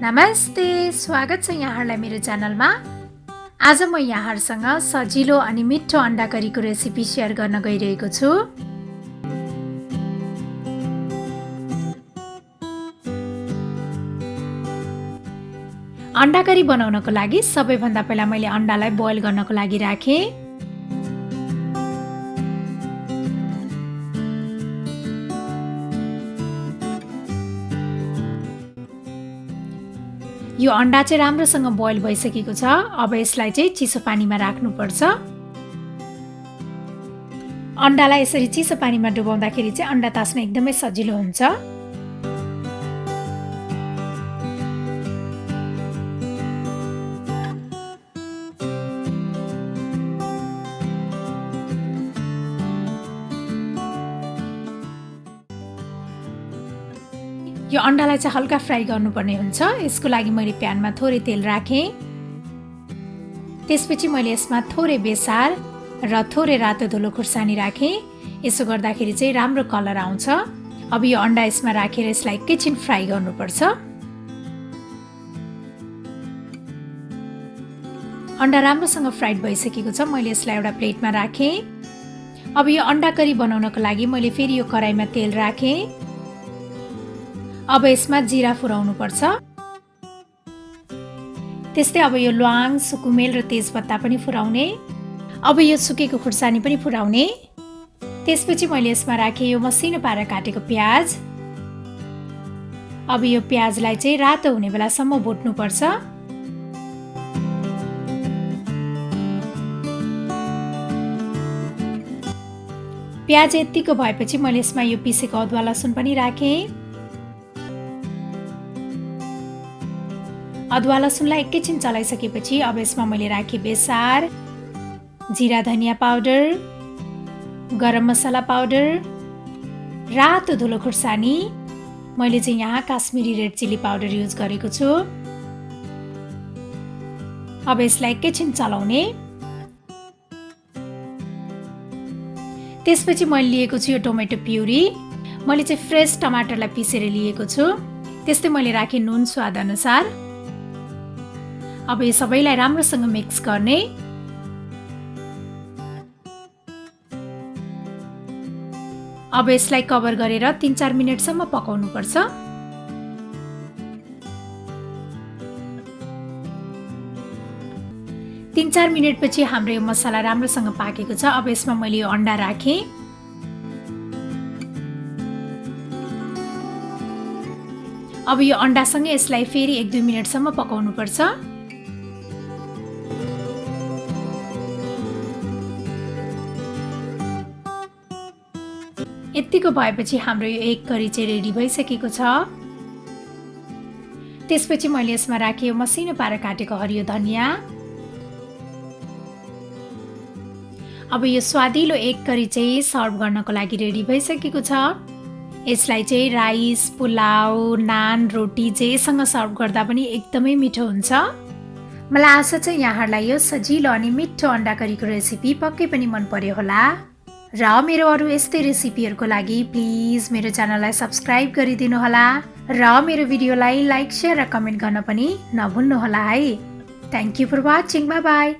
नमस्ते, स्वागत छ यहाँहरूलाई मेरो च्यानलमा। आज म यहाँहरूसँग सजिलो अनि मिठो अन्डा करीको रेसिपी सेयर गर्न गइरहेको छु। अन्डा करी बनाउनको लागि सबैभन्दा पहिला मैले अन्डालाई बोइल गर्नको लागि राखेँ। यो अन्डा चाहिँ राम्रोसँग बोइल भइसकेको छ। अब यसलाई चाहिँ चिसो पानीमा राख्नुपर्छ। अन्डालाई यसरी चिसो पानीमा डुबाउँदाखेरि चाहिँ अन्डा तास्न एकदमै सजिलो हुन्छ। यो अन्डालाई चाहिँ हल्का फ्राई गर्नुपर्ने हुन्छ। यसको लागि मैले प्यानमा थोरै तेल राखेँ। त्यसपछि मैले यसमा थोरै बेसार र थोरै रातो धुलो खुर्सानी राखेँ। यसो गर्दाखेरि चाहिँ राम्रो कलर आउँछ। अब यो अन्डा यसमा राखेर यसलाई एकैछिन फ्राई गर्नुपर्छ। अन्डा राम्रोसँग फ्राइड भइसकेको छ। मैले यसलाई एउटा प्लेटमा राखेँ। अब यो अन्डा करी बनाउनको लागि मैले फेरि यो कराईमा तेल राखेँ। अब यसमा जिरा फुराउनु पर्छ। त्यस्तै अब यो ल्वाङ, सुकुमेल र तेजपत्ता पनि फुराउने। अब यो सुकेको खुर्सानी पनि फुराउने। त्यसपछि मैले यसमा राखेँ यो मसिनो पारेर काटेको प्याज। अब यो प्याजलाई चाहिँ रातो हुने बेलासम्म भुट्नु पर्छ। प्याज यतिको भएपछि मैले यसमा यो पिसेको अदुवा लसुन पनि राखेँ। अदुवा लसुनलाई एकैछिन चलाइसकेपछि अब यसमा मैले राखेँ बेसार, जिरा धनिया पाउडर, गरम मसला पाउडर, रातो धुलो खुर्सानी। मैले चाहिँ यहाँ Kashmiri red chilli powder use गरेको छु। अब यसलाई एकैछिन चलाउने। त्यसपछि मैले लिएको छु यो टोमेटो प्युरी। मैले चाहिँ फ्रेस टमाटरलाई पिसेर लिएको छु। त्यस्तै मैले राखेँ नुन स्वाद अनुसार। अब यो सबैलाई राम्रोसँग मिक्स गर्ने। अब यसलाई कभर गरेर 3-4 मिनेटसम्म पकाउनु पर्छ। तीन 4 मिनेटपछि हाम्रो यो मसला राम्रोसँग पाकेको छ। अब यसमा मैले यो अन्डा राखेँ। अब यो अन्डासँगै यसलाई फेरि 1-2 मिनेटसम्म पकाउनु पर्छ। यतिको भएपछि हाम्रो यो एग करी चाहिँ रेडी भइसकेको छ। त्यसपछि मैले यसमा राखेँ यो मसिनो पारेर काटेको हरियो धनिया। अब यो स्वादिलो एग करी चाहिँ सर्भ गर्नको लागि रेडी भइसकेको छ। यसलाई चाहिँ राइस, पुलाव, नान, रोटी जेसँग सर्भ गर्दा पनि एकदमै मिठो हुन्छ। मलाई आशा छ यहाँहरूलाई यो सजिलो अनि मिठो अन्डा करीको रेसिपी पक्कै पनि मन पर्यो होला। र मेरो अरू यस्तै रेसिपीहरूको लागि प्लिज मेरो च्यानललाई सब्स्क्राइब गरिदिनु होला र मेरो भिडियोलाई लाइक, शेयर र कमेन्ट गर्न पनि नभुल्नु होला है। Thank you for watching. Bye by.